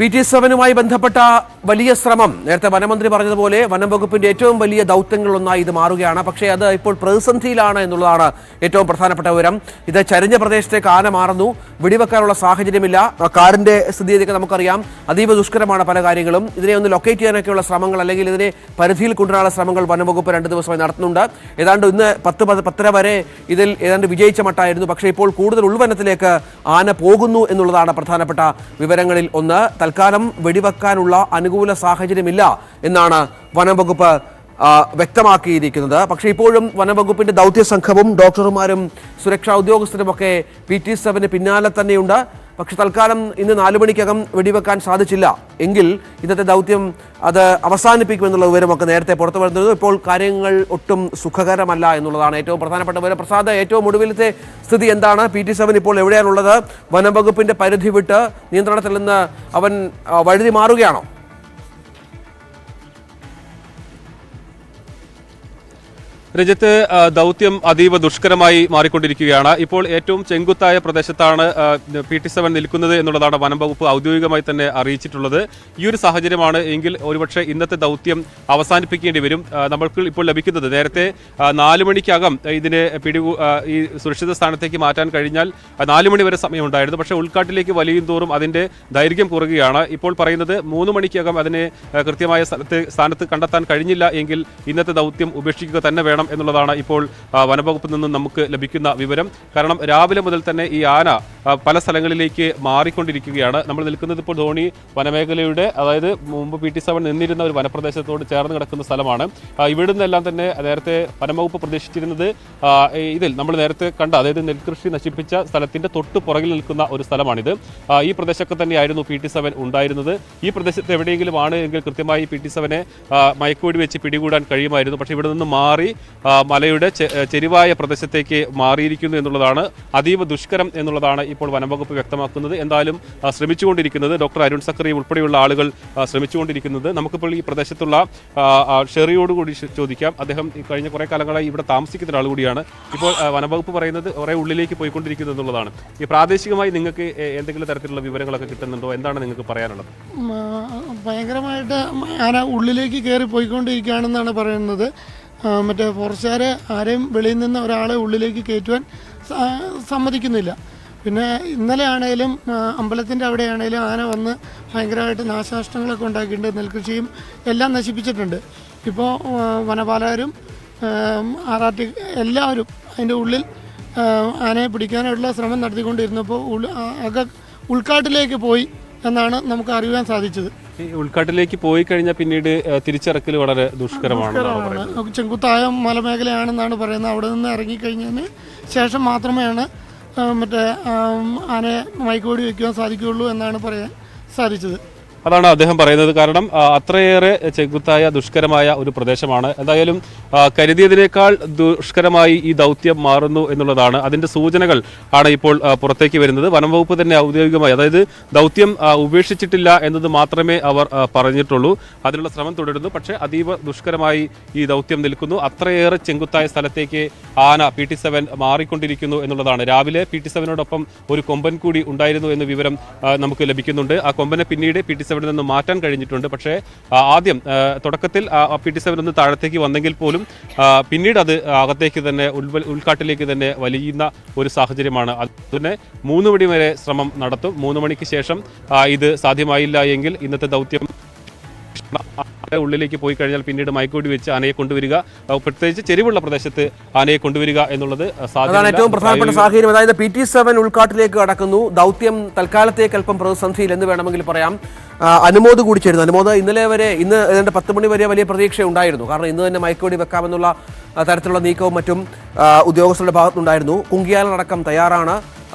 PT7 ബന്ധപ്പെട്ട വലിയ ശ്രമം നേരത്തെ വനമന്ത്രി പറഞ്ഞതുപോലെ വനം വകുപ്പിന്റെ ഏറ്റവും വലിയ ദൗത്യങ്ങളിലൊന്നായി ഇത് മാറുകയാണ്. പക്ഷേ അത് ഇപ്പോൾ പ്രതിസന്ധിയിലാണ് എന്നുള്ളതാണ് ഏറ്റവും പ്രധാനപ്പെട്ട വിവരം. ഇത് ചരിഞ്ഞ പ്രദേശത്തേക്ക് ആന മാറുന്നു, വെടിവെക്കാനുള്ള സാഹചര്യമില്ല. കാടിന്റെ സ്ഥിതിയൊക്കെ നമുക്കറിയാം, അതീവ ദുഷ്കരമാണ് പല കാര്യങ്ങളും. ഇതിനെ ഒന്ന് ലൊക്കേറ്റ് ചെയ്യാനൊക്കെയുള്ള ശ്രമങ്ങൾ അല്ലെങ്കിൽ ഇതിനെ പരിധിയിൽ കൊണ്ടുവരാനുള്ള ശ്രമങ്ങൾ വനംവകുപ്പ് 2 ദിവസമായി നടത്തുന്നുണ്ട്. ഏതാണ്ട് ഇന്ന് 10-10:30 വരെ ഇതിൽ ഏതാണ്ട് വിജയിച്ച മട്ടായിരുന്നു. പക്ഷേ ഇപ്പോൾ കൂടുതൽ ഉൾവനത്തിലേക്ക് ആന പോകുന്നു എന്നുള്ളതാണ് പ്രധാനപ്പെട്ട വിവരങ്ങളിൽ ഒന്ന്. തൽക്കാലം വെടിവെക്കാനുള്ള അനുകൂല സാഹചര്യമില്ല എന്നാണ് വനംവകുപ്പ് വ്യക്തമാക്കിയിരിക്കുന്നത്. പക്ഷേ ഇപ്പോഴും വനംവകുപ്പിന്റെ ദൗത്യ സംഘവും ഡോക്ടർമാരും സുരക്ഷാ ഉദ്യോഗസ്ഥരുമൊക്കെ PT7 പിന്നാലെ തന്നെയുണ്ട്. പക്ഷെ തൽക്കാലം ഇന്ന് 4 മണിക്കകം വെടിവെക്കാൻ സാധിച്ചില്ല എങ്കിൽ ഇന്നത്തെ ദൗത്യം അത് അവസാനിപ്പിക്കുമെന്നുള്ള വിവരമൊക്കെ നേരത്തെ പുറത്തു വരുന്നത്. ഇപ്പോൾ കാര്യങ്ങൾ ഒട്ടും സുഖകരമല്ല എന്നുള്ളതാണ് ഏറ്റവും പ്രധാനപ്പെട്ട വിവരം. പ്രസാദ്, ഏറ്റവും ഒടുവിലത്തെ സ്ഥിതി എന്താണ്? PT7 ഇപ്പോൾ എവിടെയാണുള്ളത്? വനം വകുപ്പിന്റെ പരിധി വിട്ട് നിയന്ത്രണത്തിൽ നിന്ന് അവൻ വഴുതി മാറുകയാണോ? രഞ്ജിത്ത്, ദൗത്യം അതീവ ദുഷ്കരമായി മാറിക്കൊണ്ടിരിക്കുകയാണ്. ഇപ്പോൾ ഏറ്റവും ചെങ്കുത്തായ പ്രദേശത്താണ് PT7 നിൽക്കുന്നത് എന്നുള്ളതാണ് വനം വകുപ്പ് ഔദ്യോഗികമായി തന്നെ അറിയിച്ചിട്ടുള്ളത്. ഈ ഒരു സാഹചര്യമാണ് എങ്കിൽ ഒരുപക്ഷെ ഇന്നത്തെ ദൗത്യം അവസാനിപ്പിക്കേണ്ടി വരും. നമ്മൾക്ക് ഇപ്പോൾ ലഭിക്കുന്നത് നേരത്തെ 4 മണിക്കകം ഇതിനെ ഈ സുരക്ഷിത സ്ഥാനത്തേക്ക് മാറ്റാൻ കഴിഞ്ഞാൽ 4 മണി വരെ സമയമുണ്ടായിരുന്നു. പക്ഷേ ഉൾക്കാട്ടിലേക്ക് വലിയും തോറും അതിന്റെ ദൈർഘ്യം കുറയുകയാണ്. ഇപ്പോൾ പറയുന്നത് 3 മണിക്കകം അതിനെ കൃത്യമായ സ്ഥാനത്ത് കണ്ടെത്താൻ കഴിഞ്ഞില്ല എങ്കിൽ ഇന്നത്തെ ദൗത്യം ഉപേക്ഷിക്കുക തന്നെ വേണം എന്നുള്ളതാണ് ഇപ്പോൾ വനംവകുപ്പിൽ നിന്നും നമുക്ക് ലഭിക്കുന്ന വിവരം. കാരണം രാവിലെ മുതൽ തന്നെ ഈ ആന പല സ്ഥലങ്ങളിലേക്ക് മാറിക്കൊണ്ടിരിക്കുകയാണ്. നമ്മൾ നിൽക്കുന്നത് ഇപ്പോൾ ധോണി വനമേഖലയുടെ, അതായത് മുമ്പ് PT7 നിന്നിരുന്ന ഒരു വനപ്രദേശത്തോട് ചേർന്ന് കിടക്കുന്ന സ്ഥലമാണ്. ഇവിടെ നിന്നെല്ലാം തന്നെ നേരത്തെ വനംവകുപ്പ് പ്രതീക്ഷിച്ചിരുന്നത് ഇതിൽ നമ്മൾ നേരത്തെ കണ്ട, അതായത് നെൽകൃഷി നശിപ്പിച്ച സ്ഥലത്തിന്റെ തൊട്ട് പുറകിൽ നിൽക്കുന്ന ഒരു സ്ഥലമാണിത്. ഈ പ്രദേശമൊക്കെ തന്നെയായിരുന്നു PT7 ഉണ്ടായിരുന്നത്. ഈ പ്രദേശത്ത് എവിടെയെങ്കിലും ആണ് എങ്കിൽ കൃത്യമായി PT7 മയക്കുവെടി വെച്ച് പിടികൂടാൻ കഴിയുമായിരുന്നു. പക്ഷേ ഇവിടെ നിന്ന് മാറി മലയുടെ ചെരിവായ പ്രദേശത്തേക്ക് മാറിയിരിക്കുന്നു എന്നുള്ളതാണ് അതീവ ദുഷ്കരം എന്നുള്ളതാണ് ഇപ്പോൾ വനംവകുപ്പ് വ്യക്തമാക്കുന്നത്. എന്തായാലും ശ്രമിച്ചുകൊണ്ടിരിക്കുന്നത് ഡോക്ടർ അരുൺ സക്കറി ഉൾപ്പെടെയുള്ള ആളുകൾ ശ്രമിച്ചുകൊണ്ടിരിക്കുന്നത്. നമുക്കിപ്പോൾ ഈ പ്രദേശത്തുള്ള ഷെറിയോട് കൂടി ചോദിക്കാം. അദ്ദേഹം കഴിഞ്ഞ കുറേ കാലങ്ങളായി ഇവിടെ താമസിക്കുന്ന ഒരാൾ കൂടിയാണ്. ഇപ്പോൾ വനംവകുപ്പ് പറയുന്നത് കുറേ ഉള്ളിലേക്ക് പോയിക്കൊണ്ടിരിക്കുന്നു എന്നുള്ളതാണ്. ഈ പ്രാദേശികമായി നിങ്ങൾക്ക് എന്തെങ്കിലും തരത്തിലുള്ള വിവരങ്ങളൊക്കെ കിട്ടുന്നുണ്ടോ? എന്താണ് നിങ്ങൾക്ക് പറയാനുള്ളത്? ഭയങ്കരമായിട്ട് ആന ഉള്ളിലേക്ക് കയറി പോയിക്കൊണ്ടിരിക്കുകയാണെന്നാണ് പറയുന്നത്. മറ്റേ ഫോറസ്റ്റുകാർ ആരെയും വെളിയിൽ നിന്ന് ഒരാളെ ഉള്ളിലേക്ക് കയറ്റുവാൻ സമ്മതിക്കുന്നില്ല. പിന്നെ ഇന്നലെ ആണെങ്കിലും അമ്പലത്തിൻ്റെ അവിടെയാണെങ്കിലും ആന വന്ന് ഭയങ്കരമായിട്ട് നാശനഷ്ടങ്ങളൊക്കെ ഉണ്ടാക്കിയിട്ടുണ്ട്. നെൽകൃഷിയും എല്ലാം നശിപ്പിച്ചിട്ടുണ്ട്. ഇപ്പോൾ വനപാലകരും RRT എല്ലാവരും അതിൻ്റെ ഉള്ളിൽ ആനയെ പിടിക്കാനുള്ള ശ്രമം നടത്തിക്കൊണ്ടിരുന്നപ്പോൾ ഉൾക്കാട്ടിലേക്ക് പോയി എന്നാണ് നമുക്ക് അറിയാൻ സാധിച്ചത്. ഈ ഉൾക്കാട്ടിലേക്ക് പോയി കഴിഞ്ഞാൽ പിന്നീട് തിരിച്ചിറക്കൽ വളരെ ദുഷ്കരമാണ്. ചെങ്കുത്തായ മലമേഖലയാണെന്നാണ് പറയുന്നത്. അവിടെ നിന്ന് ഇറങ്ങിക്കഴിഞ്ഞതിന് ശേഷം മാത്രമേ മറ്റേ ആനയെ മയക്കുവെടി വയ്ക്കുവാൻ സാധിക്കുകയുള്ളൂ എന്നാണ് പറയാൻ സാധിച്ചത്. അതാണ് അദ്ദേഹം പറയുന്നത്. കാരണം അത്രയേറെ ചെങ്കുത്തായ ദുഷ്കരമായ ഒരു പ്രദേശമാണ്. എന്തായാലും കരുതിയതിനേക്കാൾ ദുഷ്കരമായി ഈ ദൗത്യം മാറുന്നു എന്നുള്ളതാണ് അതിന്റെ സൂചനകൾ ആണ് ഇപ്പോൾ പുറത്തേക്ക് വരുന്നത്. വനംവകുപ്പ് തന്നെ ഔദ്യോഗികമായി, അതായത് ദൗത്യം ഉപേക്ഷിച്ചിട്ടില്ല എന്നത് മാത്രമേ അവർ പറഞ്ഞിട്ടുള്ളൂ. അതിനുള്ള ശ്രമം തുടരുന്നു. പക്ഷേ അതീവ ദുഷ്കരമായി ഈ ദൗത്യം നിൽക്കുന്നു. അത്രയേറെ ചെങ്കുത്തായ സ്ഥലത്തേക്ക് ആന PT7 മാറിക്കൊണ്ടിരിക്കുന്നു എന്നുള്ളതാണ്. രാവിലെ PT7നോടൊപ്പം ഒരു കൊമ്പൻ കൂടി ഉണ്ടായിരുന്നു എന്ന വിവരം നമുക്ക് ലഭിക്കുന്നുണ്ട്. ആ കൊമ്പനെ പിന്നീട് PT7 നിന്ന് മാറ്റാൻ കഴിഞ്ഞിട്ടുണ്ട്. പക്ഷേ ആദ്യം തുടക്കത്തിൽ PT7 ഒന്ന് താഴത്തേക്ക് വന്നെങ്കിൽ പോലും പിന്നീട് അത് അകത്തേക്ക് തന്നെ ഉൾക്കാട്ടിലേക്ക് തന്നെ വലിയുന്ന ഒരു സാഹചര്യമാണ്. അതിനെ 3 മണി വരെ ശ്രമം നടത്തും. 3 മണിക്ക് ശേഷം ഇത് സാധ്യമായില്ല എങ്കിൽ ഇന്നത്തെ ദൗത്യം ഉള്ളിലേക്ക് പോയി കഴിഞ്ഞാൽ പിന്നീട് മയക്കുവെടി വെച്ച് ആനയെ കൊണ്ടുവരിക, പ്രത്യേകിച്ച് ചെരിവുള്ള പ്രദേശത്ത് ആനയെ കൊണ്ടുവരിക എന്നുള്ളത് അതാണ് ഏറ്റവും പ്രധാനപ്പെട്ട സാഹചര്യം. അതായത് PT7 ഉൾക്കാട്ടിലേക്ക് കടക്കുന്നു. ദൗത്യം തൽക്കാലത്തേക്ക് അല്പം പ്രതിസന്ധിയിൽ എന്ന് വേണമെങ്കിൽ പറയാം. അനുമോദ് കൂടി ചേരുന്നു. അനുമോദ്, ഇന്ന് ഏതാണ്ട് 10 മണി വരെ വലിയ പ്രതീക്ഷ ഉണ്ടായിരുന്നു. കാരണം ഇന്ന് തന്നെ മയക്കുവെടി വെക്കാമെന്നുള്ള തരത്തിലുള്ള നീക്കവും മറ്റും ഉദ്യോഗസ്ഥരുടെ ഭാഗത്തുനിന്നുണ്ടായിരുന്നു. കുങ്കിയാലടക്കം തയ്യാറാണ്,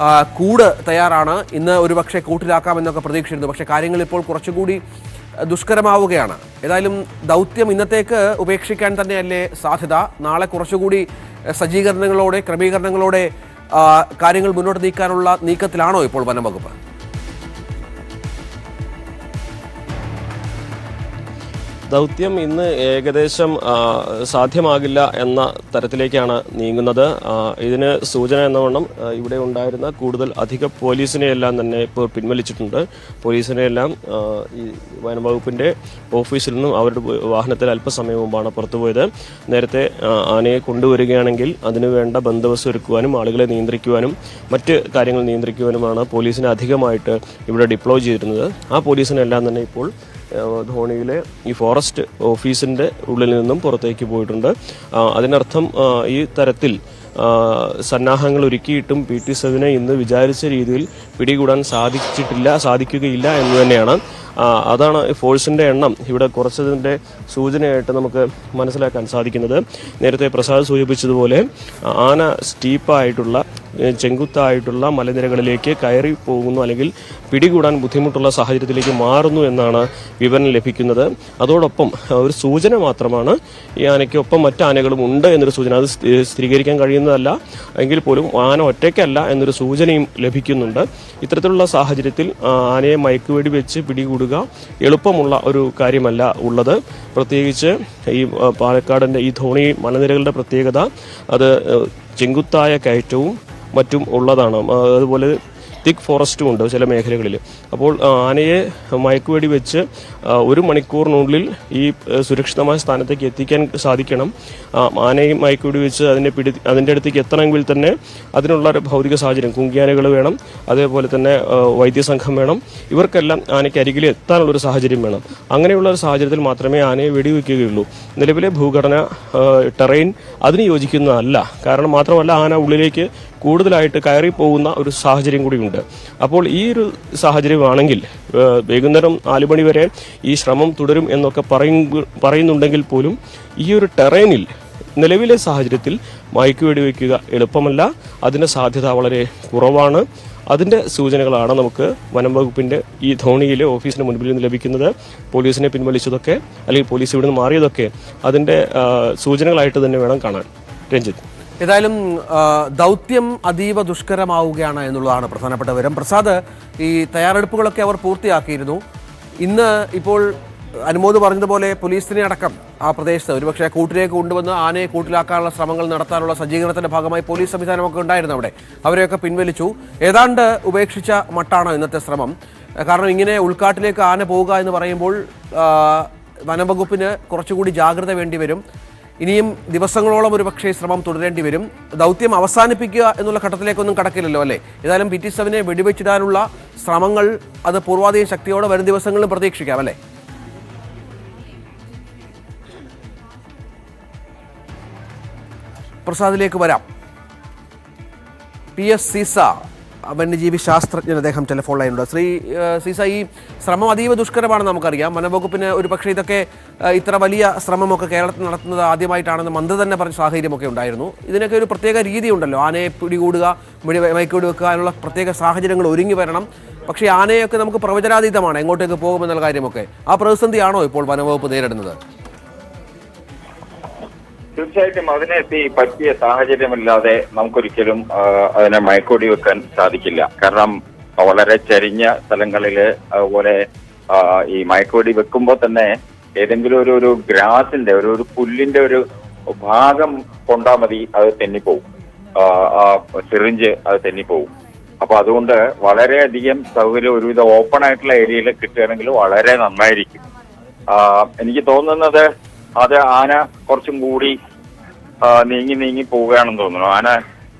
കൂട് തയ്യാറാണ്. ഇന്ന് ഒരുപക്ഷെ കൂട്ടിലാക്കാമെന്നൊക്കെ പ്രതീക്ഷിച്ചിരുന്നു. പക്ഷേ കാര്യങ്ങൾ ഇപ്പോൾ കുറച്ചുകൂടി ദുഷ്കരമാവുകയാണ്. ഏതായാലും ദൗത്യം ഇന്നത്തേക്ക് ഉപേക്ഷിക്കാൻ തന്നെയല്ലേ സാധ്യത? നാളെ കുറച്ചുകൂടി സജ്ജീകരണങ്ങളോടെ ക്രമീകരണങ്ങളോടെ കാര്യങ്ങൾ മുന്നോട്ട് നീക്കാനുള്ള നീക്കത്തിലാണോ ഇപ്പോൾ വനം വകുപ്പ്? ദൗത്യം ഇന്ന് ഏകദേശം സാധ്യമാകില്ല എന്ന തരത്തിലേക്കാണ് നീങ്ങുന്നത്. ഇതിന് സൂചന എന്നവണ്ണം ഇവിടെ ഉണ്ടായിരുന്ന അധിക പോലീസിനെയെല്ലാം തന്നെ ഇപ്പോൾ പിൻവലിച്ചിട്ടുണ്ട്. പോലീസിനെയെല്ലാം ഈ വനംവകുപ്പിൻ്റെ ഓഫീസിൽ നിന്നും അവരുടെ വാഹനത്തിൽ അല്പസമയം മുമ്പാണ് പുറത്തുപോയത്. നേരത്തെ ആനയെ കൊണ്ടുവരികയാണെങ്കിൽ അതിനു വേണ്ട ബന്ദോബസ്ത് ഒരുക്കുവാനും ആളുകളെ നിയന്ത്രിക്കുവാനും മറ്റ് കാര്യങ്ങൾ നിയന്ത്രിക്കുവാനുമാണ് പോലീസിനെ അധികമായിട്ട് ഇവിടെ ഡിപ്ലോയ് ചെയ്തിരുന്നത്. ആ പോലീസിനെല്ലാം തന്നെ ഇപ്പോൾ ധോണിയിലെ ഈ ഫോറസ്റ്റ് ഓഫീസിൻ്റെ ഉള്ളിൽ നിന്നും പുറത്തേക്ക് പോയിട്ടുണ്ട്. അതിനർത്ഥം ഈ തരത്തിൽ സന്നാഹങ്ങൾ ഒരുക്കിയിട്ടും PT-7 ഇന്ന് വിചാരിച്ച രീതിയിൽ പിടികൂടാൻ സാധിക്കുകയില്ല എന്ന് തന്നെയാണ്. അതാണ് ഫോഴ്സിൻ്റെ എണ്ണം ഇവിടെ കുറച്ചതിൻ്റെ സൂചനയായിട്ട് നമുക്ക് മനസ്സിലാക്കാൻ സാധിക്കുന്നത്. നേരത്തെ പ്രസാദ് സൂചിപ്പിച്ചതുപോലെ ആന സ്റ്റീപ്പായിട്ടുള്ള ചെങ്കുത്തായിട്ടുള്ള മലനിരകളിലേക്ക് കയറി പോകുന്നു, അല്ലെങ്കിൽ പിടികൂടാൻ ബുദ്ധിമുട്ടുള്ള സാഹചര്യത്തിലേക്ക് മാറുന്നു എന്നാണ് വിവരം ലഭിക്കുന്നത്. അതോടൊപ്പം ഒരു സൂചന മാത്രമാണ് ഈ ആനയ്ക്കൊപ്പം മറ്റ് ആനകളും ഉണ്ട് എന്നൊരു സൂചന. അത് സ്ഥിരീകരിക്കാൻ കഴിയുന്നതല്ല എങ്കിൽ പോലും ആന ഒറ്റയ്ക്കല്ല എന്നൊരു സൂചനയും ലഭിക്കുന്നുണ്ട്. ഇത്തരത്തിലുള്ള സാഹചര്യത്തിൽ ആനയെ മയക്കുവെടി വെച്ച് പിടികൂടുക എളുപ്പമുള്ള ഒരു കാര്യമല്ല ഉള്ളത്. പ്രത്യേകിച്ച് ഈ പാലക്കാടിൻ്റെ ഈ ധോണി മലനിരകളുടെ പ്രത്യേകത അത് ചെങ്കുത്തായ കയറ്റവും മറ്റും ഉള്ളതാണ്. അതുപോലെ തിക്ക് ഫോറസ്റ്റും ഉണ്ട് ചില മേഖലകളിൽ. അപ്പോൾ ആനയെ മയക്കുവെടി വെച്ച് 1 മണിക്കൂറിനുള്ളിൽ ഈ സുരക്ഷിതമായ സ്ഥാനത്തേക്ക് എത്തിക്കാൻ സാധിക്കണം. ആനയെ മയക്കുവെടി വെച്ച് അതിൻ്റെ അടുത്തേക്ക് എത്തണമെങ്കിൽ തന്നെ അതിനുള്ള ഒരു ഭൗതിക സാഹചര്യം, കുങ്കിയാനകൾ വേണം, അതേപോലെ തന്നെ വൈദ്യസംഘം വേണം. ഇവർക്കെല്ലാം ആനയ്ക്ക് അരികിൽ എത്താനുള്ളൊരു സാഹചര്യം വേണം. അങ്ങനെയുള്ള ഒരു സാഹചര്യത്തിൽ മാത്രമേ ആനയെ വെടിവെക്കുകയുള്ളൂ. നിലവിലെ ഭൂഘടന ടെറൈൻ അതിന് യോജിക്കുന്നതല്ല. കാരണം മാത്രമല്ല ആന ഉള്ളിലേക്ക് കൂടുതലായിട്ട് കയറി പോകുന്ന ഒരു സാഹചര്യം കൂടിയുണ്ട്. അപ്പോൾ ഈ ഒരു സാഹചര്യമാണെങ്കിൽ വൈകുന്നേരം 4 മണി വരെ ഈ ശ്രമം തുടരും എന്നൊക്കെ പറയുന്നുണ്ടെങ്കിൽ പോലും ഈ ഒരു ടെറൈനിൽ നിലവിലെ സാഹചര്യത്തിൽ മയക്കുവെടി വയ്ക്കുക എളുപ്പമല്ല. അതിൻ്റെ സാധ്യത വളരെ കുറവാണ്. അതിൻ്റെ സൂചനകളാണ് നമുക്ക് വനം വകുപ്പിൻ്റെ ഈ ധോണിയിലെ ഓഫീസിന് മുൻപിൽ നിന്ന് ലഭിക്കുന്നത്. പോലീസിനെ പിൻവലിച്ചതൊക്കെ അല്ലെങ്കിൽ പോലീസ് ഇവിടെ നിന്ന് മാറിയതൊക്കെ അതിൻ്റെ സൂചനകളായിട്ട് തന്നെ വേണം കാണാൻ. രഞ്ജിത്ത്, ഏതായാലും ദൗത്യം അതീവ ദുഷ്കരമാവുകയാണ് എന്നുള്ളതാണ് പ്രധാനപ്പെട്ട വിവരം. പ്രസാദ്, ഈ തയ്യാറെടുപ്പുകളൊക്കെ അവർ പൂർത്തിയാക്കിയിരുന്നു. ഇന്ന് ഇപ്പോൾ അനുമോദ് പറഞ്ഞതുപോലെ പോലീസിനെ അടക്കം ആ പ്രദേശത്ത് ഒരുപക്ഷെ കൂട്ടിലേക്ക് കൊണ്ടുവന്ന് ആനയെ കൂട്ടിലാക്കാനുള്ള ശ്രമങ്ങൾ നടത്താനുള്ള സജ്ജീകരണത്തിന്റെ ഭാഗമായി പോലീസ് സംവിധാനമൊക്കെ ഉണ്ടായിരുന്നു അവിടെ. അവരെയൊക്കെ പിൻവലിച്ചു. ഏതാണ്ട് ഉപേക്ഷിച്ച മട്ടാണ് ഇന്നത്തെ ശ്രമം. കാരണം ഇങ്ങനെ ഉൾക്കാട്ടിലേക്ക് ആന പോവുക എന്ന് പറയുമ്പോൾ വനംവകുപ്പിന് കുറച്ചുകൂടി ജാഗ്രത വേണ്ടി വരും. ഇനിയും ദിവസങ്ങളോളം ഒരു പക്ഷേ ശ്രമം തുടരേണ്ടി വരും. ദൗത്യം അവസാനിപ്പിക്കുക എന്നുള്ള ഘട്ടത്തിലേക്കൊന്നും കടക്കില്ലല്ലോ അല്ലേ? ഏതായാലും PT-7 വെടിവെച്ചിടാനുള്ള ശ്രമങ്ങൾ അത് പൂർവാധികം ശക്തിയോടെ വരും ദിവസങ്ങളിലും പ്രതീക്ഷിക്കാം അല്ലേ? പ്രസാദിലേക്ക് വരാം. PS സീസ, വന്യജീവി ശാസ്ത്രജ്ഞൻ, അദ്ദേഹം ടെലിഫോൺ ലൈനുണ്ട്. ശ്രീ സീസ, ഈ ശ്രമം അതീവ ദുഷ്കരമാണെന്ന് നമുക്കറിയാം. വനംവകുപ്പിന് ഒരു പക്ഷേ ഇതൊക്കെ ഇത്ര വലിയ ശ്രമമൊക്കെ കേരളത്തിൽ നടത്തുന്നത് ആദ്യമായിട്ടാണെന്ന് മന്ത്രി തന്നെ പറഞ്ഞ സാഹചര്യമൊക്കെ ഉണ്ടായിരുന്നു. ഇതിനൊക്കെ ഒരു പ്രത്യേക രീതിയുണ്ടല്ലോ. ആനയെ പിടികൂടുക, മയക്കുവെടി വെക്കുക എന്നുള്ള പ്രത്യേക സാഹചര്യങ്ങൾ ഒരുങ്ങി വരണം. പക്ഷേ ആനയൊക്കെ നമുക്ക് പ്രവചനാതീതമാണ്, എങ്ങോട്ടേക്ക് പോകുമെന്നുള്ള കാര്യമൊക്കെ. ആ പ്രതിസന്ധിയാണോ ഇപ്പോൾ വനംവകുപ്പ് നേരിടുന്നത്? തീർച്ചയായിട്ടും അതിനെ പറ്റിയ സാഹചര്യമില്ലാതെ നമുക്കൊരിക്കലും അതിനെ മയക്കുവെടി വെക്കാൻ സാധിക്കില്ല. കാരണം വളരെ ചരിഞ്ഞ സ്ഥലങ്ങളില് അതുപോലെ ഈ മയക്കുവെടി വെക്കുമ്പോൾ തന്നെ ഏതെങ്കിലും ഒരു ഗ്രാസിന്റെ ഒരു പുല്ലിന്റെ ഒരു ഭാഗം കൊണ്ടാൽ മതി, അത് തെന്നിപ്പോവും. ആ സിറിഞ്ച് അത് തെന്നിപ്പോവും. അപ്പൊ അതുകൊണ്ട് വളരെയധികം സൗകര്യം ഒരുവിധ ഓപ്പൺ ആയിട്ടുള്ള ഏരിയയിൽ കിട്ടുകയാണെങ്കിൽ വളരെ നന്നായിരിക്കും. എനിക്ക് തോന്നുന്നത് അത് ആന കുറച്ചും കൂടി നീങ്ങി പോവുകയാണെന്ന് തോന്നുന്നു.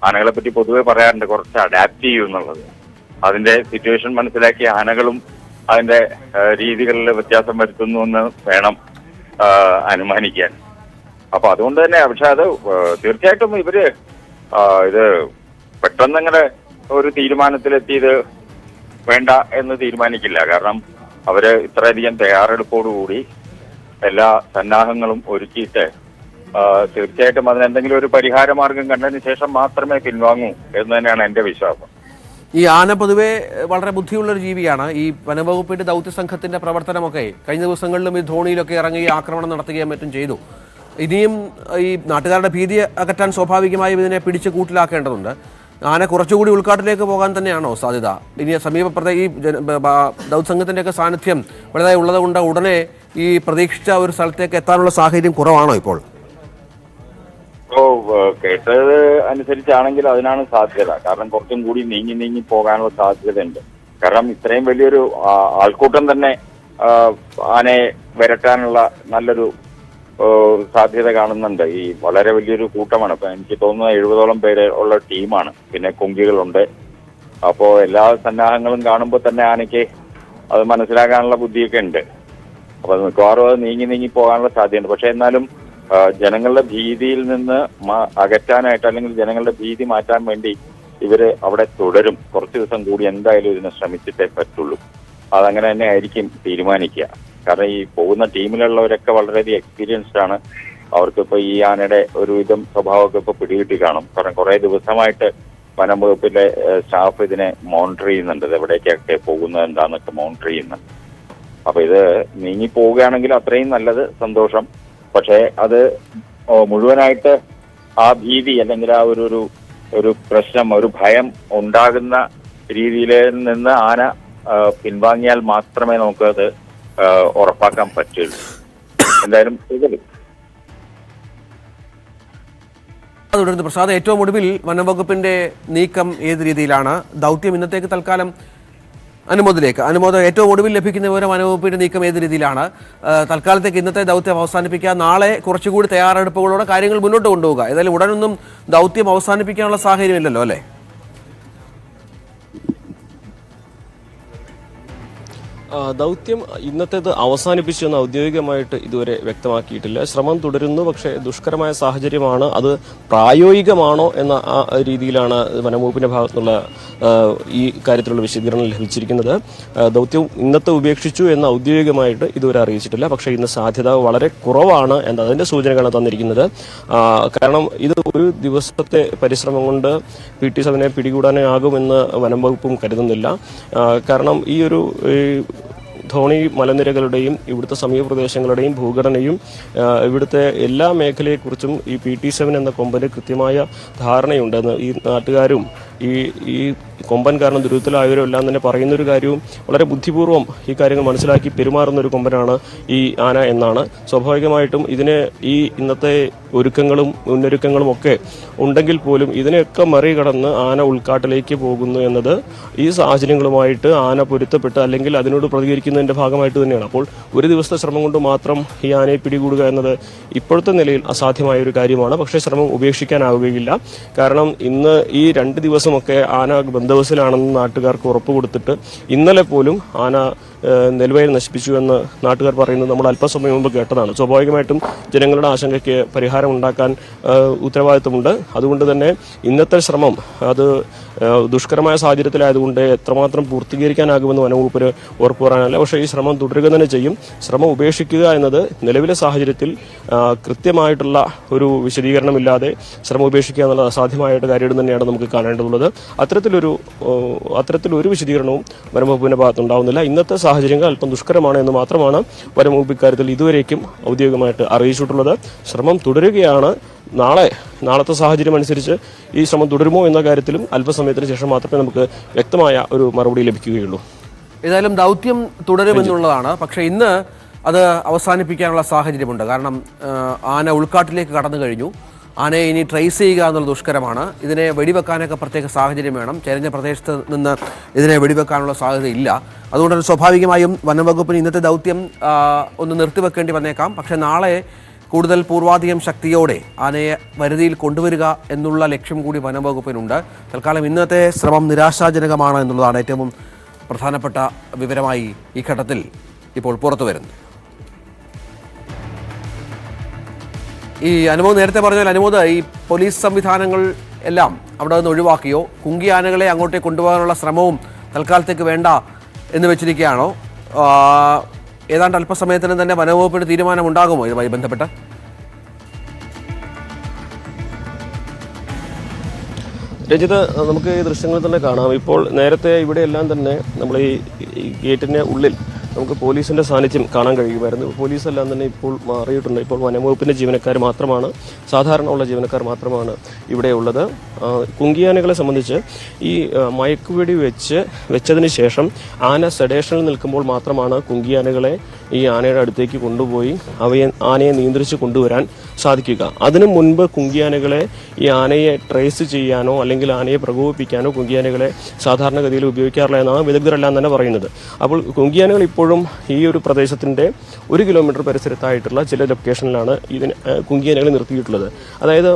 ആനകളെ പറ്റി പൊതുവെ പറയാറുണ്ട് കുറച്ച് അഡാപ്റ്റ് ചെയ്യും എന്നുള്ളത്. അതിന്റെ സിറ്റുവേഷൻ മനസ്സിലാക്കി ആനകളും അതിന്റെ രീതികളിൽ വ്യത്യാസം വരുത്തുന്നു എന്ന് വേണം അനുമാനിക്കാൻ. അപ്പൊ അതുകൊണ്ട് തന്നെ പക്ഷെ അത് തീർച്ചയായിട്ടും ഇത് പെട്ടെന്ന് അങ്ങനെ ഒരു തീരുമാനത്തിലെത്തിയത് വേണ്ട എന്ന് തീരുമാനിക്കില്ല. കാരണം അവര് ഇത്രയധികം തയ്യാറെടുപ്പോടുകൂടി എല്ലാ സന്നാഹങ്ങളും ഒരുക്കിയിട്ട് തീർച്ചയായിട്ടും അതിനെന്തെങ്കിലും ഒരു പരിഹാര മാർഗം കണ്ടതിന് ശേഷം മാത്രമേ പിൻവാങ്ങൂ എന്ന് തന്നെയാണ് എന്റെ വിശ്വാസം. ഈ ആന പൊതുവെ വളരെ ബുദ്ധിയുള്ളൊരു ജീവിയാണ്. ഈ വനംവകുപ്പിന്റെ ദൗത്യ സംഘത്തിന്റെ പ്രവർത്തനമൊക്കെ കഴിഞ്ഞ ദിവസങ്ങളിലും ഈ ധോണിയിലൊക്കെ ഇറങ്ങി ആക്രമണം നടത്തുകയും മറ്റും ചെയ്തു. ഇനിയും ഈ നാട്ടുകാരുടെ ഭീതി അകറ്റാൻ സ്വാഭാവികമായും ഇതിനെ പിടിച്ച് കൂട്ടിലാക്കേണ്ടതുണ്ട്. ആന കുറച്ചുകൂടി ഉൾക്കാട്ടിലേക്ക് പോകാൻ തന്നെയാണോ സാധ്യത? ഇനി ഈ ദൗത്യ സംഘത്തിൻ്റെയൊക്കെ സാന്നിധ്യം വലുതായി ഉള്ളതുകൊണ്ട് ഉടനെ ഈ പ്രതീക്ഷിച്ച ഒരു സ്ഥലത്തേക്ക് എത്താനുള്ള സാഹചര്യം കുറവാണോ ഇപ്പോൾ? കേട്ടത് അനുസരിച്ചാണെങ്കിൽ അതിനാണ് സാധ്യത. കാരണം കുറച്ചും കൂടി നീങ്ങി പോകാനുള്ള സാധ്യതയുണ്ട്. കാരണം ഇത്രയും വലിയൊരു ആൾക്കൂട്ടം തന്നെ ആനയെ വരട്ടാനുള്ള നല്ലൊരു സാധ്യത കാണുന്നുണ്ട്. ഈ വളരെ വലിയൊരു കൂട്ടമാണ്. ഇപ്പൊ എനിക്ക് തോന്നുന്നത് 70ഓളം പേര് ഉള്ള ടീമാണ്. പിന്നെ കുങ്കികളുണ്ട്. അപ്പോ എല്ലാ സന്നാഹങ്ങളും കാണുമ്പോൾ തന്നെ ആനയ്ക്ക് അത് മനസ്സിലാക്കാനുള്ള ബുദ്ധിയൊക്കെ ഉണ്ട്. അപ്പൊ മിക്കവാറും അത് നീങ്ങി പോകാനുള്ള സാധ്യതയുണ്ട്. പക്ഷെ എന്നാലും ജനങ്ങളുടെ ഭീതിയിൽ നിന്ന് അകറ്റാനായിട്ട് അല്ലെങ്കിൽ ജനങ്ങളുടെ ഭീതി മാറ്റാൻ വേണ്ടി ഇവര് അവിടെ തുടരും. കുറച്ച് ദിവസം കൂടി എന്തായാലും ഇതിനെ ശ്രമിച്ചിട്ടേ പറ്റുള്ളൂ. അതങ്ങനെ തന്നെ ആയിരിക്കും തീരുമാനിക്കുക. കാരണം ഈ പോകുന്ന ടീമിലുള്ളവരൊക്കെ വളരെയധികം എക്സ്പീരിയൻസ്ഡ് ആണ്. അവർക്കിപ്പോ ഈ ആനയുടെ ഒരുവിധം സ്വഭാവമൊക്കെ ഇപ്പൊ പിടികിട്ടി കാണും. കാരണം കുറെ ദിവസമായിട്ട് വനം വകുപ്പിലെ സ്റ്റാഫ് ഇതിനെ മോണിറ്റർ ചെയ്യുന്നുണ്ട്. ഇത് എവിടേക്കൊക്കെ പോകുന്നത് എന്താന്നൊക്കെ മോണിറ്റർ ചെയ്യുന്നുണ്ട്. അപ്പൊ ഇത് നീങ്ങി പോവുകയാണെങ്കിൽ അത്രയും നല്ലത്, സന്തോഷം. പക്ഷെ അത് മുഴുവനായിട്ട് ആ ഭീതി അല്ലെങ്കിൽ ആ ഒരു പ്രശ്നം, ഒരു ഭയം ഉണ്ടാകുന്ന രീതിയിൽ നിന്ന് ആന പിൻവാങ്ങിയാൽ മാത്രമേ നമുക്കത് ഉറപ്പാക്കാൻ പറ്റുള്ളൂ. എന്തായാലും തുടർന്ന് പ്രസാദ്, ഏറ്റവും ഒടുവിൽ വനംവകുപ്പിന്റെ നീക്കം ഏത് രീതിയിലാണ്? ദൗത്യം ഇന്നത്തേക്ക് തൽക്കാലം അനുമോദം ഏറ്റവും ഒടുവിൽ ലഭിക്കുന്ന വിവരം വനംവകുപ്പിന്റെ നീക്കം ഏത് രീതിയിലാണ്? തൽക്കാലത്തേക്ക് ഇന്നത്തെ ദൗത്യം അവസാനിപ്പിക്കുക, നാളെ കുറച്ചുകൂടി തയ്യാറെടുപ്പുകളോടെ കാര്യങ്ങൾ മുന്നോട്ട് കൊണ്ടുപോകുക. ഏതായാലും ഉടനൊന്നും ദൗത്യം അവസാനിപ്പിക്കാനുള്ള സാഹചര്യമില്ലല്ലോ അല്ലേ? ദൗത്യം ഇന്നത്തേത് അവസാനിപ്പിച്ചു എന്ന് ഔദ്യോഗികമായിട്ട് ഇതുവരെ വ്യക്തമാക്കിയിട്ടില്ല. ശ്രമം തുടരുന്നു. പക്ഷേ ദുഷ്കരമായ സാഹചര്യമാണ്. അത് പ്രായോഗികമാണോ എന്ന ആ രീതിയിലാണ് വനംവകുപ്പിന്റെ ഭാഗത്തുനിന്നുള്ള ഈ കാര്യത്തിലുള്ള വിശദീകരണം ലഭിച്ചിരിക്കുന്നത്. ദൗത്യം ഇന്നത്തെ ഉപേക്ഷിച്ചു എന്ന് ഔദ്യോഗികമായിട്ട് ഇതുവരെ അറിയിച്ചിട്ടില്ല. പക്ഷേ ഇന്ന് സാധ്യത വളരെ കുറവാണ് എന്നതിന്റെ സൂചനകളാണ് തന്നിരിക്കുന്നത്. കാരണം ഇത് ഒരു ദിവസത്തെ പരിശ്രമം കൊണ്ട് PT7 പിടികൂടാനാകുമെന്ന് വനംവകുപ്പും കരുതുന്നില്ല. കാരണം ഈ ഒരു ധോണി മലനിരകളുടെയും ഇവിടുത്തെ സമീപ പ്രദേശങ്ങളുടെയും ഭൂഘടനയും ഇവിടുത്തെ എല്ലാ മേഖലയെക്കുറിച്ചും ഈ PT7 എന്ന കൊമ്പന് കൃത്യമായ ധാരണയുണ്ടെന്ന് ഈ നാട്ടുകാരും ഈ കൊമ്പൻ കാരണം ദുരിതത്തിലായവരും എല്ലാം തന്നെ പറയുന്നൊരു കാര്യവും വളരെ ബുദ്ധിപൂർവ്വം ഈ കാര്യങ്ങൾ മനസ്സിലാക്കി പെരുമാറുന്ന ഒരു കൊമ്പനാണ് ഈ ആന എന്നാണ്. സ്വാഭാവികമായിട്ടും ഇതിന് ഈ ഇന്നത്തെ ഒരുക്കങ്ങളും മുന്നൊരുക്കങ്ങളും ഒക്കെ ഉണ്ടെങ്കിൽ പോലും ഇതിനെയൊക്കെ മറികടന്ന് ആന ഉൾക്കാട്ടിലേക്ക് പോകുന്നു എന്നത് ഈ സാഹചര്യങ്ങളുമായിട്ട് ആന പൊരുത്തപ്പെട്ട് അല്ലെങ്കിൽ അതിനോട് പ്രതികരിക്കുന്നതിന്റെ ഭാഗമായിട്ട് തന്നെയാണ്. അപ്പോൾ ഒരു ദിവസത്തെ ശ്രമം കൊണ്ട് മാത്രം ഈ ആനയെ പിടികൂടുക എന്നത് ഇപ്പോഴത്തെ നിലയിൽ അസാധ്യമായ ഒരു കാര്യമാണ്. പക്ഷേ ശ്രമം ഉപേക്ഷിക്കാനാവുകയില്ല. കാരണം ഇന്ന് ഈ 2 ദിവസമൊക്കെ ആന ബന്ദോബസ്തിലാണെന്ന് നാട്ടുകാർക്ക് ഉറപ്പ് കൊടുത്തിട്ട് ഇന്നലെ പോലും ആന നെൽവയൽ നശിപ്പിച്ചു എന്ന് നാട്ടുകാർ പറയുന്നത് നമ്മൾ അല്പസമയം മുമ്പ് കേട്ടതാണ്. സ്വാഭാവികമായിട്ടും ജനങ്ങളുടെ ആശങ്കയ്ക്ക് പരിഹാരം ഉണ്ടാക്കാൻ ഉത്തരവാദിത്വമുണ്ട്. അതുകൊണ്ട് തന്നെ ഇന്നത്തെ ശ്രമം അത് ദുഷ്കരമായ സാഹചര്യത്തിലായതുകൊണ്ട് എത്രമാത്രം പൂർത്തീകരിക്കാനാകുമെന്ന് വനംവകുപ്പിന് ഉറപ്പ് പറയാനല്ല. പക്ഷേ ഈ ശ്രമം തുടരുക തന്നെ ചെയ്യും. ശ്രമം ഉപേക്ഷിക്കുക എന്നത് നിലവിലെ സാഹചര്യത്തിൽ കൃത്യമായിട്ടുള്ള ഒരു വിശദീകരണമില്ലാതെ ശ്രമം ഉപേക്ഷിക്കുക എന്നുള്ളത് അസാധ്യമായിട്ട് കാര്യം തന്നെയാണ് നമുക്ക് കാണേണ്ടതുള്ളത്. അത്തരത്തിലൊരു വിശദീകരണവും വനംവകുപ്പിന്റെ ഭാഗത്തുണ്ടാവുന്നില്ല. ഇന്നത്തെ സാഹചര്യങ്ങൾ അല്പം ദുഷ്കരമാണ് എന്ന് മാത്രമാണ് വനംവകുപ്പ് ഇക്കാര്യത്തിൽ ഇതുവരേക്കും ഔദ്യോഗികമായിട്ട് അറിയിച്ചിട്ടുള്ളത്. ശ്രമം തുടരുകയാണ്. നാളത്തെ സാഹചര്യം അനുസരിച്ച് ഈ ശ്രമം തുടരുമോ എന്ന കാര്യത്തിലും അല്പസമയത്തിന് ശേഷം മാത്രമേ നമുക്ക് വ്യക്തമായ ഒരു മറുപടി ലഭിക്കുകയുള്ളൂ. ഏതായാലും ദൗത്യം തുടരുമെന്നുള്ളതാണ്. പക്ഷേ ഇന്ന് അത് അവസാനിപ്പിക്കാനുള്ള സാഹചര്യമുണ്ട്. കാരണം ആന ഉൾക്കാട്ടിലേക്ക് കടന്നു കഴിഞ്ഞു. ആനയെ ഇനി ട്രേസ് ചെയ്യുക എന്നുള്ള ദുഷ്കരമാണ്. ഇതിനെ വെടിവെക്കാനൊക്കെ പ്രത്യേക സാഹചര്യം വേണം. ചരിഞ്ഞ പ്രദേശത്ത് നിന്ന് ഇതിനെ വെടിവെക്കാനുള്ള സാധ്യതയില്ല. അതുകൊണ്ട് തന്നെ സ്വാഭാവികമായും വനംവകുപ്പിന് ഇന്നത്തെ ദൗത്യം ഒന്ന് നിർത്തിവെക്കേണ്ടി വന്നേക്കാം. പക്ഷേ നാളെ കൂടുതൽ പൂർവാധികം ശക്തിയോടെ ആനയെ വരുതിയിൽ കൊണ്ടുവരിക എന്നുള്ള ലക്ഷ്യം കൂടി വനംവകുപ്പിനുണ്ട്. തൽക്കാലം ഇന്നത്തെ ശ്രമം നിരാശാജനകമാണ് എന്നുള്ളതാണ് ഏറ്റവും പ്രധാനപ്പെട്ട വിവരമായി ഈ ഘട്ടത്തിൽ ഇപ്പോൾ പുറത്തു വരുന്നത്. ഈ അനുമോദ് നേരത്തെ പറഞ്ഞാൽ അനുമോദ് ഈ പോലീസ് സംവിധാനങ്ങൾ എല്ലാം അവിടെ നിന്ന് ഒഴിവാക്കിയോ? കുങ്കി ആനകളെ അങ്ങോട്ടേക്ക് കൊണ്ടുപോകാനുള്ള ശ്രമവും തൽക്കാലത്തേക്ക് വേണ്ട എന്ന് വെച്ചിരിക്കുകയാണോ? ഏതാണ്ട് അല്പസമയത്തിന് തന്നെ വനംവകുപ്പിന് തീരുമാനം ഉണ്ടാകുമോ ഇതുമായി ബന്ധപ്പെട്ട്? രഞ്ജിത്ത്, നമുക്ക് ഈ ദൃശ്യങ്ങളിൽ തന്നെ കാണാം. ഇപ്പോൾ നേരത്തെ ഇവിടെയെല്ലാം തന്നെ നമ്മൾ ഈ ഗേറ്റിന് ഉള്ളിൽ നമുക്ക് പോലീസിൻ്റെ സാന്നിധ്യം കാണാൻ കഴിയുമായിരുന്നു. പോലീസെല്ലാം തന്നെ ഇപ്പോൾ മാറിയിട്ടുണ്ട്. ഇപ്പോൾ വനംവകുപ്പിൻ്റെ ജീവനക്കാർ മാത്രമാണ്, സാധാരണ ഉള്ള ജീവനക്കാർ മാത്രമാണ് ഇവിടെ ഉള്ളത്. കുങ്കിയാനകളെ സംബന്ധിച്ച് ഈ മയക്കുവെടി വെച്ചതിന് ശേഷം ആന സെഡേഷനിൽ നിൽക്കുമ്പോൾ മാത്രമാണ് കുങ്കിയാനകളെ ഈ ആനയുടെ അടുത്തേക്ക് കൊണ്ടുപോയി ആനയെ നിയന്ത്രിച്ച് കൊണ്ടുവരാൻ സാധിക്കുക. അതിനു മുൻപ് കുങ്കിയാനകളെ ഈ ആനയെ ട്രേസ് ചെയ്യാനോ അല്ലെങ്കിൽ ആനയെ പ്രകോപിപ്പിക്കാനോ കുങ്കിയാനകളെ സാധാരണഗതിയിൽ ഉപയോഗിക്കാറില്ല എന്നാണ് വിദഗ്ധരെല്ലാം തന്നെ പറയുന്നത്. അപ്പോൾ കുങ്കിയാനകൾ ഇപ്പോഴും ഈ ഒരു പ്രദേശത്തിൻ്റെ 1 കിലോമീറ്റർ പരിസരത്തായിട്ടുള്ള ചില ലൊക്കേഷനിലാണ് ഇതിന് കുങ്കിയാനകളെ നിർത്തിയിട്ടുള്ളത്. അതായത്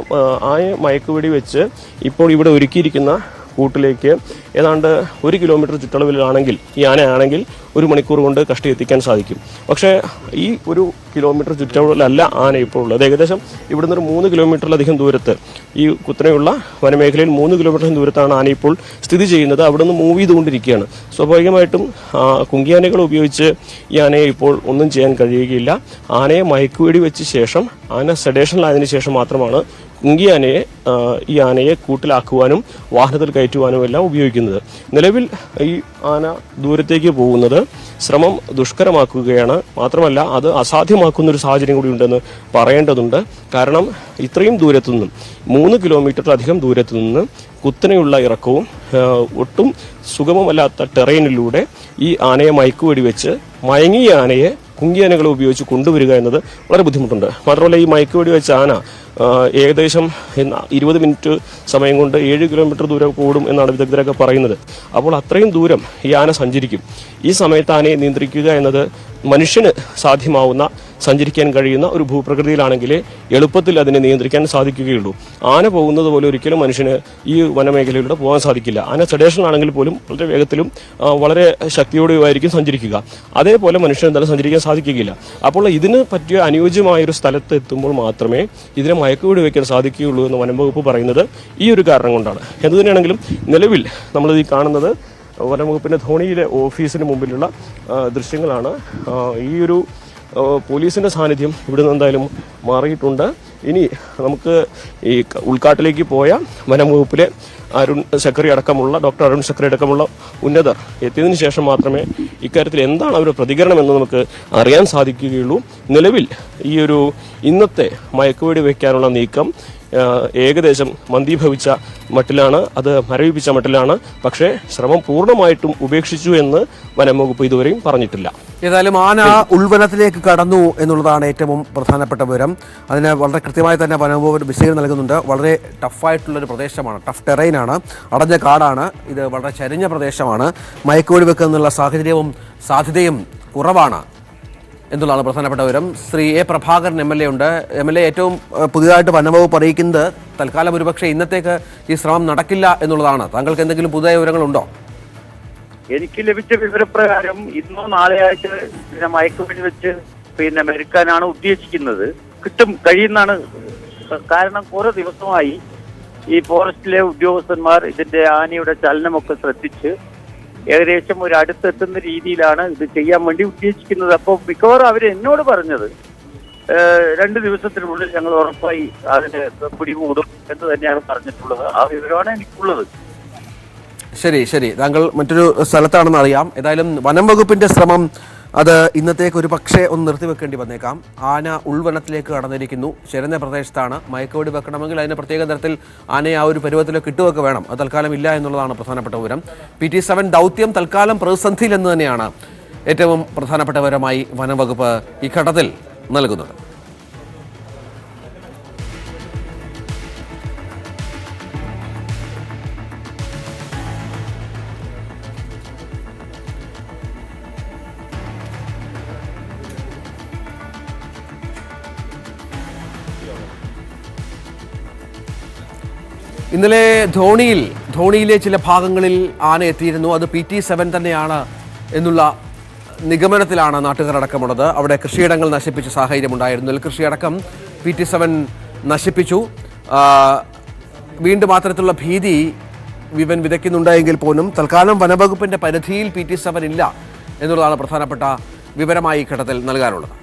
ആന മയക്കുവെടി വെച്ച് ഇപ്പോൾ ഇവിടെ ഒരുക്കിയിരിക്കുന്ന കൂട്ടിലേക്ക് ഏതാണ്ട് 1 കിലോമീറ്റർ ചുറ്റളവിലാണെങ്കിൽ ഈ ആനയാണെങ്കിൽ 1 മണിക്കൂർ കൊണ്ട് കഷ്ടി എത്തിക്കാൻ സാധിക്കും. പക്ഷേ ഈ 1 കിലോമീറ്റർ ചുറ്റളവിലല്ല ആന ഇപ്പോൾ ഉള്ളത്. ഏകദേശം ഇവിടുന്ന് ഒരു 3 കിലോമീറ്ററിലധികം ദൂരത്ത്, ഈ കുത്തനെയുള്ള വനമേഖലയിൽ 3 കിലോമീറ്റർ ദൂരത്താണ് ആന ഇപ്പോൾ സ്ഥിതി ചെയ്യുന്നത്. അവിടെ നിന്ന് മൂവ് ചെയ്തുകൊണ്ടിരിക്കുകയാണ്. സ്വാഭാവികമായിട്ടും കുങ്കിയാനകൾ ഉപയോഗിച്ച് ഈ ആനയെ ഇപ്പോൾ ഒന്നും ചെയ്യാൻ കഴിയുകയില്ല. ആനയെ മയക്കുവെടി വെച്ച ശേഷം ആന സെഡേഷനിലായതിനു ശേഷം മാത്രമാണ് കുങ്കിയാനയെ ഈ ആനയെ കൂട്ടിലാക്കുവാനും വാഹനത്തിൽ കയറ്റുവാനും എല്ലാം ഉപയോഗിക്കുന്നത്. നിലവിൽ ഈ ആന ദൂരത്തേക്ക് പോകുന്നത് ശ്രമം ദുഷ്കരമാക്കുകയാണ്. മാത്രമല്ല അത് അസാധ്യമാക്കുന്ന ഒരു സാഹചര്യം കൂടി ഉണ്ടെന്ന് പറയേണ്ടതുണ്ട്. കാരണം ഇത്രയും ദൂരത്തു നിന്നും 3 കിലോമീറ്ററിലധികം ദൂരത്തു നിന്ന് കുത്തനെയുള്ള ഇറക്കവും ഒട്ടും സുഗമമല്ലാത്ത ടെറൈനിലൂടെ ഈ ആനയെ മയക്കുവെടി വെച്ച് മയങ്ങിയ ആനയെ കുങ്കിയാനകളെ ഉപയോഗിച്ച് കൊണ്ടുവരിക എന്നത് വളരെ ബുദ്ധിമുട്ടുണ്ട്. മാത്രമല്ല ഈ മയക്കുവെടി വെച്ച ആന ഏകദേശം 20 മിനിറ്റ് സമയം കൊണ്ട് 7 കിലോമീറ്റർ ദൂരം കൂടും എന്നാണ് വിദഗ്ധരൊക്കെ പറയുന്നത്. അപ്പോൾ അത്രയും ദൂരം ഈ ആന സഞ്ചരിക്കും. ഈ സമയത്ത് ആനയെ നിയന്ത്രിക്കുക എന്നത് മനുഷ്യന് സാധ്യമാവുന്ന, സഞ്ചരിക്കാൻ കഴിയുന്ന ഒരു ഭൂപ്രകൃതിയിലാണെങ്കിൽ എളുപ്പത്തിൽ അതിനെ നിയന്ത്രിക്കാൻ സാധിക്കുകയുള്ളൂ. ആന പോകുന്നത് പോലെ ഒരിക്കലും മനുഷ്യന് ഈ വനമേഖലയിലൂടെ പോകാൻ സാധിക്കില്ല. ആന സെഡേഷൻ ആണെങ്കിൽ പോലും വളരെ വേഗത്തിലും വളരെ ശക്തിയോടെയായിരിക്കും സഞ്ചരിക്കുക. അതേപോലെ മനുഷ്യന് എന്തായാലും സഞ്ചരിക്കാൻ സാധിക്കുകയില്ല. അപ്പോൾ ഇതിന് പറ്റിയ അനുയോജ്യമായൊരു സ്ഥലത്ത് എത്തുമ്പോൾ മാത്രമേ ഇതിനെ മയക്കുവെടി വയ്ക്കാൻ സാധിക്കുകയുള്ളൂ എന്ന് വനംവകുപ്പ് പറയുന്നത് ഈ ഒരു കാരണം കൊണ്ടാണ്. എന്തുതന്നെയാണെങ്കിലും നിലവിൽ നമ്മളിത് ഈ കാണുന്നത് വനംവകുപ്പിൻ്റെ ധോണിയിലെ ഓഫീസിന് മുമ്പിലുള്ള ദൃശ്യങ്ങളാണ്. ഈ ഒരു പോലീസിൻ്റെ സാന്നിധ്യം ഇവിടുന്ന് എന്തായാലും മാറിയിട്ടുണ്ട്. ഇനി നമുക്ക് ഈ ഉൾക്കാട്ടിലേക്ക് പോയ വനംവകുപ്പിലെ അരുൺ സക്രി അടക്കമുള്ള ഡോക്ടർ അരുൺ സക്രി അടക്കമുള്ള ഉന്നതർ എത്തിയതിനു ശേഷം മാത്രമേ ഇക്കാര്യത്തിൽ എന്താണ് അവരുടെ പ്രതികരണം എന്ന് നമുക്ക് അറിയാൻ സാധിക്കുകയുള്ളൂ. നിലവിൽ ഈ ഒരു ഇന്നത്തെ മയക്കുവെടി വയ്ക്കാനുള്ള നീക്കം ഏകദേശം മന്ദീഭവിച്ച മട്ടിലാണ്, അത് മരവിപ്പിച്ച മട്ടിലാണ്. പക്ഷേ ശ്രമം പൂർണ്ണമായിട്ടും ഉപേക്ഷിച്ചു എന്ന് വനംവകുപ്പ് ഇതുവരെയും പറഞ്ഞിട്ടില്ല. ഏതായാലും ആന ഉൾവനത്തിലേക്ക് കടന്നു എന്നുള്ളതാണ് ഏറ്റവും പ്രധാനപ്പെട്ട വിവരം. അതിന് വളരെ കൃത്യമായി തന്നെ വനംവകുപ്പ് വിശദീകരണം നൽകുന്നുണ്ട്. വളരെ ടഫായിട്ടുള്ളൊരു പ്രദേശമാണ്, ടഫ് ടെറൈനാണ്, അടഞ്ഞ കാടാണ്, ഇത് വളരെ ചരിഞ്ഞ പ്രദേശമാണ്. മയക്കുവെടി വെക്കുന്നുള്ള സാധ്യതയും കുറവാണ് എന്നുള്ളതാണ് പ്രധാനപ്പെട്ട വിവരം. ശ്രീ എ പ്രഭാകരൻ MLA ഉണ്ട്. MLA, ഏറ്റവും പുതിയതായിട്ട് വനംവകുപ്പ് അറിയിക്കുന്നത് തൽക്കാലം ഒരുപക്ഷെ ഇന്നത്തേക്ക് ഈ ശ്രമം നടക്കില്ല എന്നുള്ളതാണ്. താങ്കൾക്ക് എന്തെങ്കിലും പുതിയ വിവരങ്ങളുണ്ടോ? എനിക്ക് ലഭിച്ച വിവരപ്രകാരം ഇന്നോ നാളെയായിട്ട് മയക്കുവെടി വെച്ച് മെരുക്കാനാണ് ഉദ്ദേശിക്കുന്നത്. കഴിയുന്നതാണ്. കാരണം കുറെ ദിവസമായി ഈ ഫോറസ്റ്റിലെ ഉദ്യോഗസ്ഥന്മാർ ഇതിന്റെ ആനയുടെ ചലനമൊക്കെ ശ്രദ്ധിച്ച് ഏകദേശം ഒരു അടുത്തെത്തുന്ന രീതിയിലാണ് ഇത് ചെയ്യാൻ വേണ്ടി ഉദ്ദേശിക്കുന്നത്. അപ്പോൾ മിക്കവാറും അവർ എന്നോട് പറഞ്ഞത് 2 ദിവസത്തിനുള്ളിൽ ഞങ്ങൾ ഉറപ്പായി അതിന് പിടികൂടും എന്ന് തന്നെയാണ് പറഞ്ഞിട്ടുള്ളത്. ആ വിവരമാണ് എനിക്കുള്ളത്. ശരി, താങ്കൾ മറ്റൊരു സ്ഥലത്താണെന്ന് അറിയാം. ഏതായാലും വനം വകുപ്പിന്റെ ശ്രമം അത് ഇന്നത്തേക്ക് ഒരു പക്ഷേ ഒന്ന് നിർത്തിവെക്കേണ്ടി വന്നേക്കാം. ആന ഉൾവനത്തിലേക്ക് കടന്നിരിക്കുന്നു, ചെരുന്ന പ്രദേശത്താണ്. മയക്കുവെടി വെക്കണമെങ്കിൽ അതിന് പ്രത്യേക തരത്തിൽ ആനയെ ആ ഒരു പരുവത്തിലേക്ക് ഇട്ടുവെക്ക് വേണം. അത് തൽക്കാലം ഇല്ല എന്നുള്ളതാണ് പ്രധാനപ്പെട്ട വിവരം. PT-7 ദൗത്യം തൽക്കാലം പ്രതിസന്ധിയിൽ എന്ന് തന്നെയാണ് ഏറ്റവും പ്രധാനപ്പെട്ട വിവരമായി വനം വകുപ്പ് ഈ ഘട്ടത്തിൽ നൽകുന്നത്. ഇന്നലെ ധോണിയിലെ ചില ഭാഗങ്ങളിൽ ആന എത്തിയിരുന്നു. അത് PT-7 തന്നെയാണ് എന്നുള്ള നിഗമനത്തിലാണ് നാട്ടുകാരടക്കമുള്ളത്. അവിടെ കൃഷിയിടങ്ങൾ നശിപ്പിച്ച സാഹചര്യമുണ്ടായിരുന്നു. നെൽകൃഷി അടക്കം PT-7 നശിപ്പിച്ചു. വീണ്ടും അത്തരത്തിലുള്ള ഭീതി വിതയ്ക്കുന്നുണ്ടെങ്കിൽ പോലും തൽക്കാലം വനവകുപ്പിന്റെ പരിധിയിൽ PT-7 ഇല്ല എന്നുള്ളതാണ് പ്രധാനപ്പെട്ട വിവരമായി ഈ ഘട്ടത്തിൽ നൽകാനുള്ളത്.